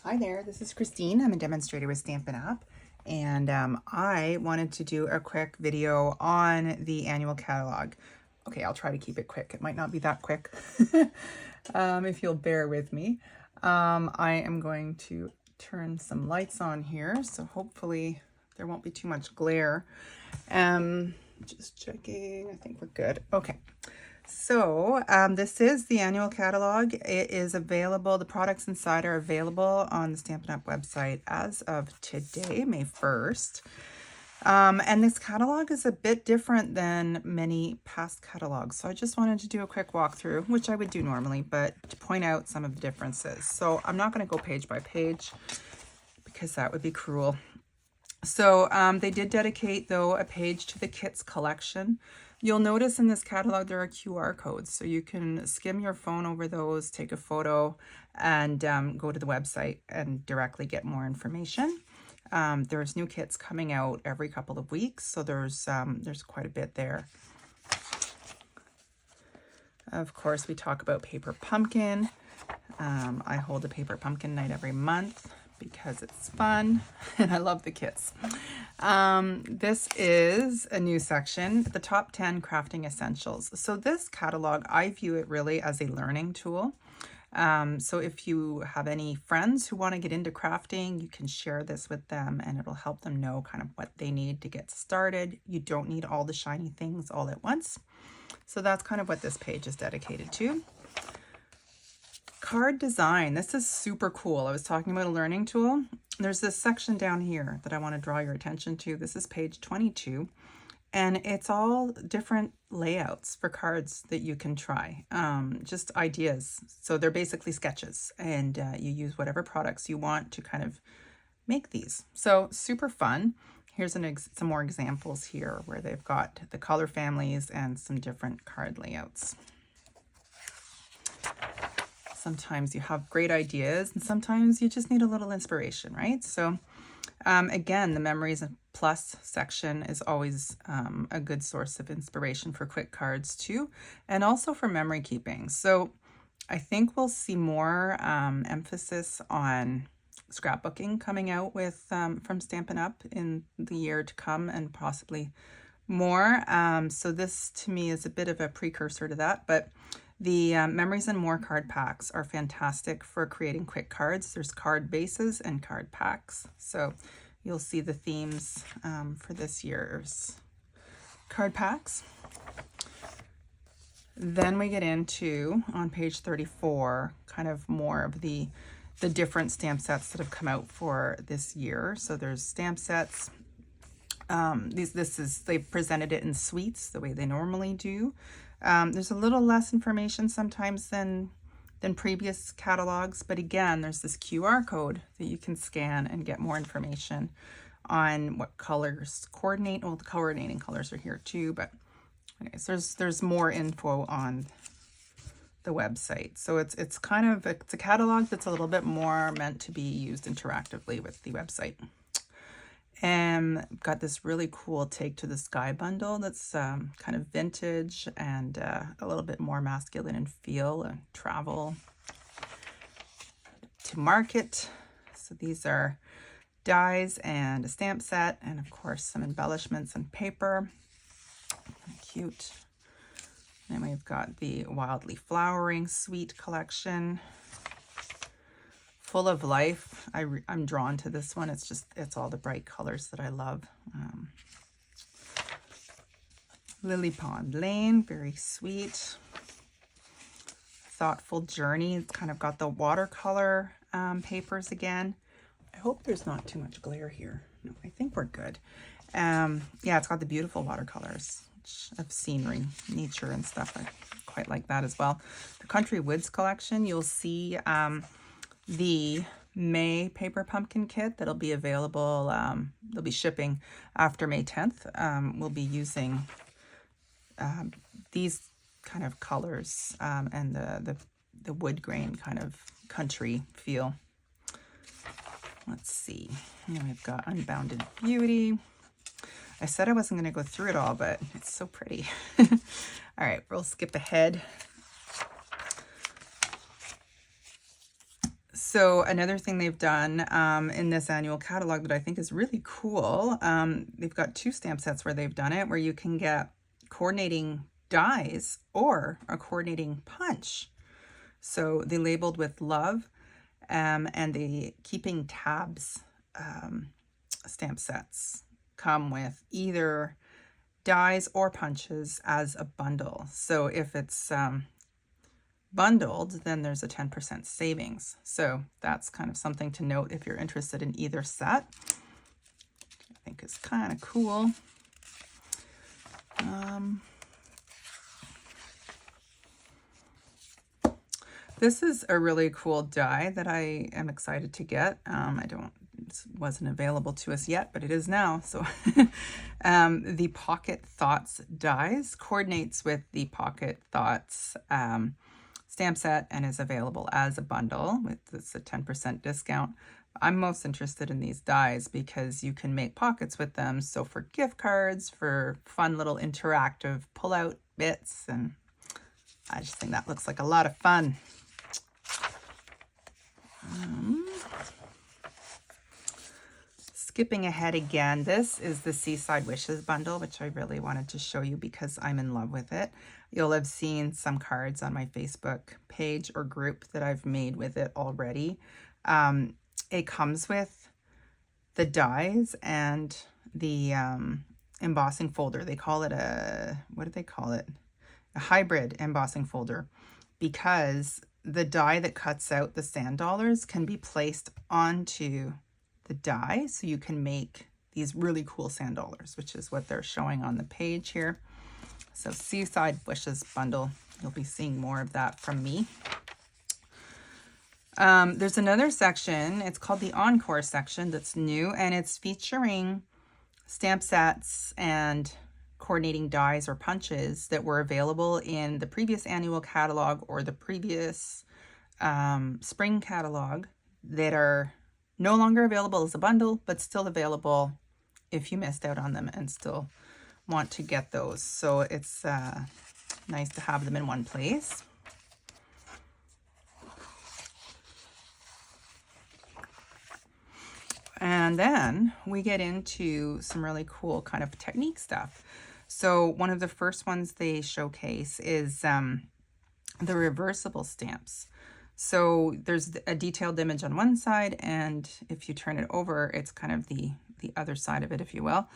Hi there, this is Christine. I'm a demonstrator with Stampin' Up, and I wanted to do a quick video on the annual catalog. Okay, I'll try to keep it quick. It might not be that quick, if you'll bear with me. I am going to turn some lights on here, so hopefully there won't be too much glare. Just checking, I think we're good. Okay. So this is the annual catalog. It is available, the products inside are available on the Stampin' Up website as of today, May 1st. And this catalog is a bit different than many past catalogs. So I just wanted to do a quick walkthrough, which I would do normally, but to point out some of the differences. So I'm not going to go page by page because that would be cruel. So they did dedicate, though, a page to the kits collection. You'll notice in this catalog there are QR codes, so you can skim your phone over those, take a photo, and go to the website and directly get more information. There's new kits coming out every couple of weeks, so there's quite a bit there. Of course, we talk about Paper Pumpkin. I hold a Paper Pumpkin night every month because it's fun and I love the kits. This is a new section, the top 10 crafting essentials. So this catalog, I view it really as a learning tool. So if you have any friends who want to get into crafting, you can share this with them and it'll help them know kind of what they need to get started. You don't need all the shiny things all at once. So that's kind of what this page is dedicated to. Card design. This is super cool. I was talking about a learning tool. There's this section down here that I want to draw your attention to. This is page 22, and it's all different layouts for cards that you can try. Just ideas. So they're basically sketches, and you use whatever products you want to kind of make these. So super fun. Here's some more examples here where they've got the color families and some different card layouts. Sometimes you have great ideas and sometimes you just need a little inspiration, right? So again, the Memories Plus section is always a good source of inspiration for quick cards too, and also for memory keeping. So I think we'll see more emphasis on scrapbooking coming out with from Stampin' Up in the year to come, and possibly more. So this to me is a bit of a precursor to that, but the Memories and More card packs are fantastic for creating quick cards. There's card bases and card packs. So you'll see the themes for this year's card packs. Then we get into, on page 34, kind of more of the different stamp sets that have come out for this year. So there's stamp sets. They've presented it in suites the way they normally do. There's a little less information sometimes than previous catalogs, but again, there's this QR code that you can scan and get more information on what colors coordinate. Well, the coordinating colors are here too, but okay, so there's more info on the website. So it's a catalog that's a little bit more meant to be used interactively with the website. And got this really cool Take to the Sky bundle that's kind of vintage and a little bit more masculine in feel and travel to market. So these are dies and a stamp set, and of course some embellishments and paper. Cute. And we've got the Wildly Flowering Sweet collection. Full of Life. I'm drawn to this one. It's all the bright colors that I love. Lily Pond Lane, very sweet. Thoughtful Journey. It's kind of got the watercolor papers again. I hope there's not too much glare here. No, I think we're good. Yeah, it's got the beautiful watercolors of scenery, nature and stuff. I quite like that as well. The Country Woods collection, you'll see the May Paper Pumpkin kit that'll be available. They'll be shipping after May 10th. We'll be using these kind of colors and the wood grain kind of country feel. Let's see. Here we've got Unbounded Beauty. I said I wasn't going to go through it all, but it's so pretty. All right, we'll skip ahead. So another thing they've done in this annual catalog that I think is really cool, they've got 2 stamp sets where they've done it, where you can get coordinating dies or a coordinating punch. So they labeled with love, and the keeping tabs stamp sets come with either dies or punches as a bundle. So if it's bundled, then there's a 10% savings. So that's kind of something to note if you're interested in either set. I think is kind of cool. This is a really cool die that I am excited to get. It wasn't available to us yet, but it is now. So the Pocket Thoughts dies coordinates with the Pocket Thoughts stamp set and is available as a bundle with this a 10% discount. I'm most interested in these dies because you can make pockets with them. So for gift cards, for fun little interactive pull-out bits, and I just think that looks like a lot of fun. Skipping ahead again, this is the Seaside Wishes bundle, which I really wanted to show you because I'm in love with it. You'll have seen some cards on my Facebook page or group that I've made with it already. It comes with the dies and the embossing folder. They call it what do they call it? A hybrid embossing folder, because the die that cuts out the sand dollars can be placed onto the die, so you can make these really cool sand dollars, which is what they're showing on the page here. So Seaside Wishes bundle, you'll be seeing more of that from me. There's another section, it's called the Encore section, that's new, and it's featuring stamp sets and coordinating dies or punches that were available in the previous annual catalog or the previous spring catalog that are no longer available as a bundle, but still available if you missed out on them and still want to get those. So it's nice to have them in one place. And then we get into some really cool kind of technique stuff. So one of the first ones they showcase is the reversible stamps. So there's a detailed image on one side, and if you turn it over, it's kind of the other side of it, if you will.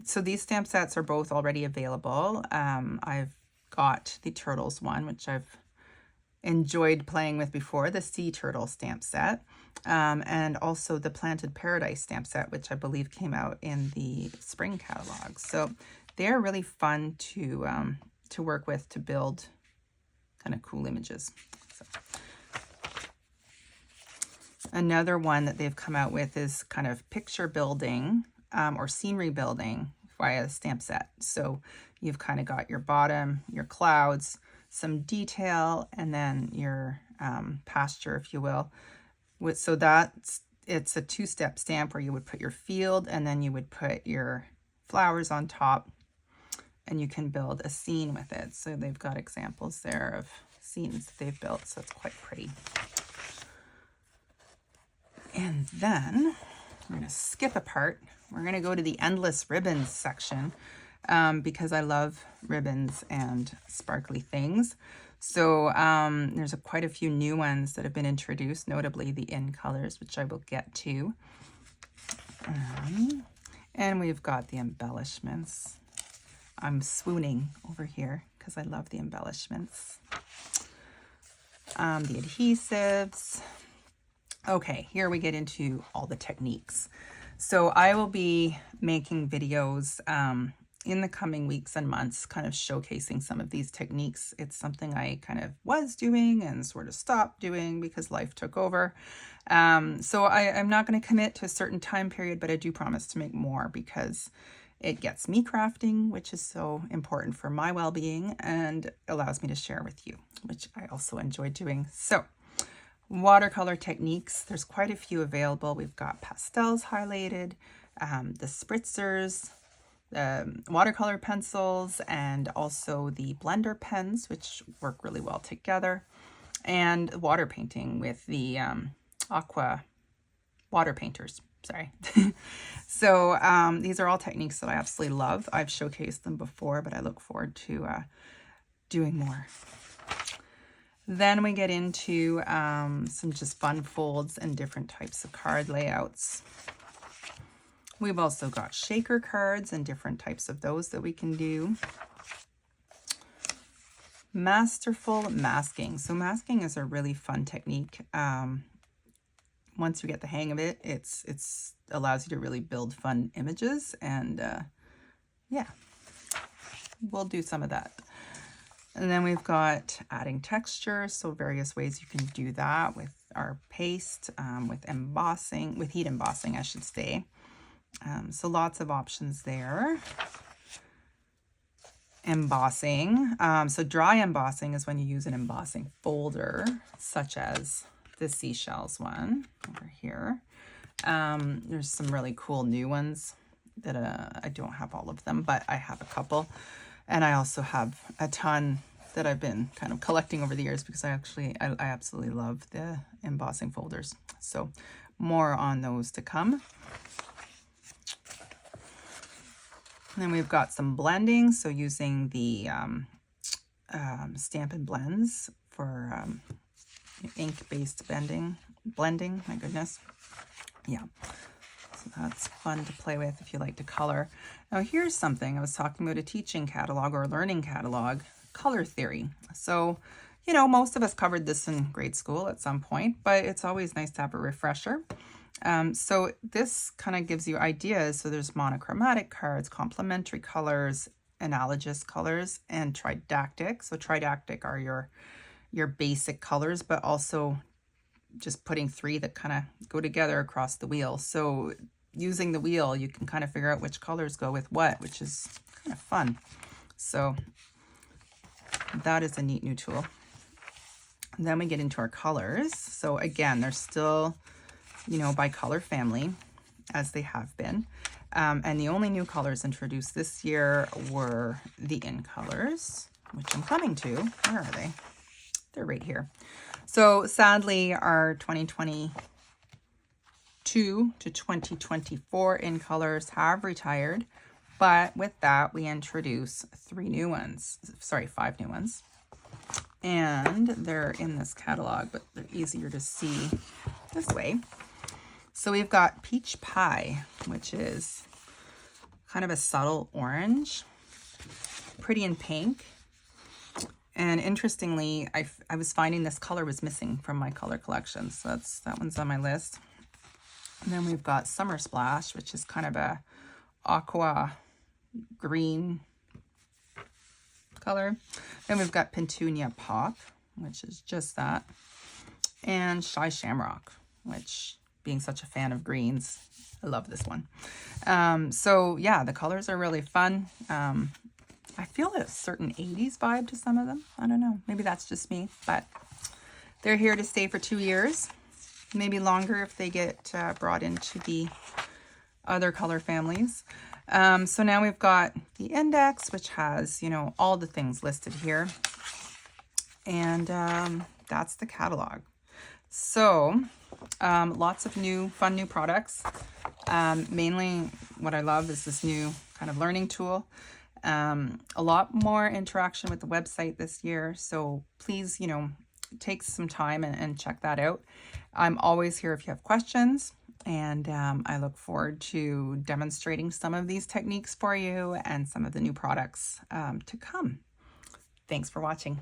So these stamp sets are both already available. I've got the Turtles one, which I've enjoyed playing with before, the Sea Turtle stamp set, and also the Planted Paradise stamp set, which I believe came out in the spring catalog. So they're really fun to work with to build kind of cool images. So another one that they've come out with is kind of picture building or scenery building via a stamp set. So you've kind of got your bottom, your clouds, some detail, and then your pasture, if you will. So it's a 2-step stamp where you would put your field and then you would put your flowers on top, and you can build a scene with it. So they've got examples there of scenes that they've built, so it's quite pretty. And then we're going to skip a part. We're going to go to the Endless Ribbons section because I love ribbons and sparkly things. So there's quite a few new ones that have been introduced, notably the In colors, which I will get to. And we've got the embellishments. I'm swooning over here because I love the embellishments. The adhesives. Okay, here we get into all the techniques. So I will be making videos in the coming weeks and months, kind of showcasing some of these techniques. It's something I kind of was doing and sort of stopped doing because life took over. So I'm not going to commit to a certain time period, but I do promise to make more because it gets me crafting, which is so important for my well-being, and allows me to share with you, which I also enjoy doing. So watercolor techniques, there's quite a few available. We've got pastels highlighted, the spritzers, the watercolor pencils, and also the blender pens, which work really well together. and water painting with the aqua water painters. Sorry. So these are all techniques that I absolutely love. I've showcased them before, but I look forward to doing more. Then we get into some just fun folds and different types of card layouts. We've also got shaker cards and different types of those that we can do. Masterful masking. So masking is a really fun technique. Once you get the hang of it, it's allows you to really build fun images, and yeah, we'll do some of that. And then we've got adding texture, so various ways you can do that with our paste, with embossing, with heat embossing, I should say. So lots of options there. Embossing. So dry embossing is when you use an embossing folder, such as the seashells one over here. There's some really cool new ones that I don't have all of them, but I have a couple. And I also have a ton that I've been kind of collecting over the years because I absolutely love the embossing folders. So more on those to come. And then we've got some blending. So using the Stampin' Blends for ink-based blending, my goodness. Yeah, so that's fun to play with if you like to color. Now here's something, I was talking about a teaching catalog or a learning catalog, color theory. So, you know, most of us covered this in grade school at some point, but it's always nice to have a refresher. So this kind of gives you ideas. So there's monochromatic cards, complementary colors, analogous colors, and tridactic. So tridactic are your basic colors, but also just putting 3 that kind of go together across the wheel. So using the wheel, you can kind of figure out which colors go with what, which is kind of fun. So that is a neat new tool. And then we get into our colors. So again, they're still, you know, by color family, as they have been. And the only new colors introduced this year were the in colors, which I'm coming to. Where are they? They're right here. So sadly, our 2022 to 2024 in colors have retired. But with that, we introduce 5 new ones. And they're in this catalog, but they're easier to see this way. So we've got Peach Pie, which is kind of a subtle orange, pretty in pink. And interestingly, I was finding this color was missing from my color collection. So that one's on my list. And then we've got Summer Splash, which is kind of a aqua green color. Then we've got Petunia Pop, which is just that. And Shy Shamrock, which, being such a fan of greens, I love this one. So yeah, the colors are really fun. I feel a certain 80s vibe to some of them. I don't know. Maybe that's just me, but they're here to stay for 2 years, maybe longer if they get brought into the other color families. So now we've got the index, which has, you know, all the things listed here. And that's the catalog. So lots of fun new products. Mainly what I love is this new kind of learning tool. A lot more interaction with the website this year. So please, you know, take some time and check that out. I'm always here if you have questions. And I look forward to demonstrating some of these techniques for you and some of the new products to come. Thanks for watching.